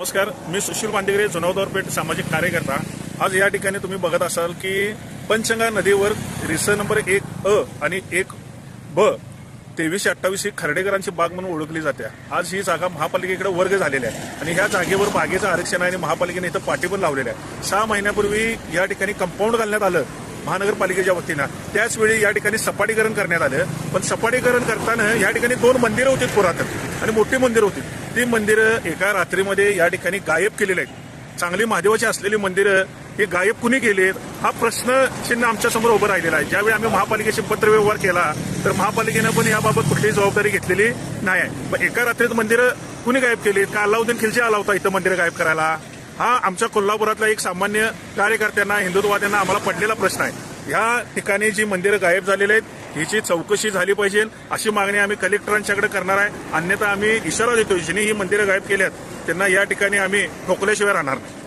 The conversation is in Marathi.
नमस्कार, मी सुशील बांदेगरे, जुनावदरपेठ सामाजिक कार्यकर्ता। आज या ठिकाणी तुम्ही बघत असाल की पंचगंगा नदीवर रिसर नंबर 1A आणि 1B 2328 ही खर्डेकरांची बाग म्हणून ओळखली जाते। आज ही जागा महापालिकेकडे वर्ग झालेली आहे आणि ह्या जागेवर बागेचं आरक्षण आहे आणि महापालिकेने इथं पाटी पण लावलेली आहे। 6 महिन्यापूर्वी या ठिकाणी कंपाऊंड घालण्यात आलं महानगरपालिकेच्या वतीनं। त्याच वेळी या ठिकाणी सपाटीकरण करण्यात आलं, पण सपाटीकरण करताना या ठिकाणी 2 मंदिरं होती पुरातन आणि मोठी मंदिरं होती। ती मंदिरं एका रात्रीमध्ये या ठिकाणी गायब केलेली आहेत। चांगली महादेवाची असलेली मंदिरं हे गायब कुणी केलेत हा प्रश्न चिन्ह आमच्या समोर उभं राहिलेला आहे। ज्यावेळी आम्ही महापालिकेशी पत्रव्यवहार केला तर महापालिकेनं पण याबाबत कुठलीही जबाबदारी घेतलेली नाही आहे। पण एका रात्रीत मंदिरं कुणी गायब केलीत का? अल्लाउद्दीन खिलजी आला होता इथं मंदिरं गायब करायला? हा आमच्या कोल्हापुरातला एक सामान्य कार्यकर्त्यांना, हिंदुत्ववाद्यांना आम्हाला पडलेला प्रश्न आहे। या ठिकाणी जी मंदिरं गायब झालेली आहेत हिची चौकशी झाली पाहिजे अशी मागणी आम्ही कलेक्टरांच्याकडे करणार आहे। अन्यथा आम्ही इशारा देतो, जिने ही मंदिरं गायब केल्यात त्यांना या ठिकाणी आम्ही ठोकल्याशिवाय राहणार नाही।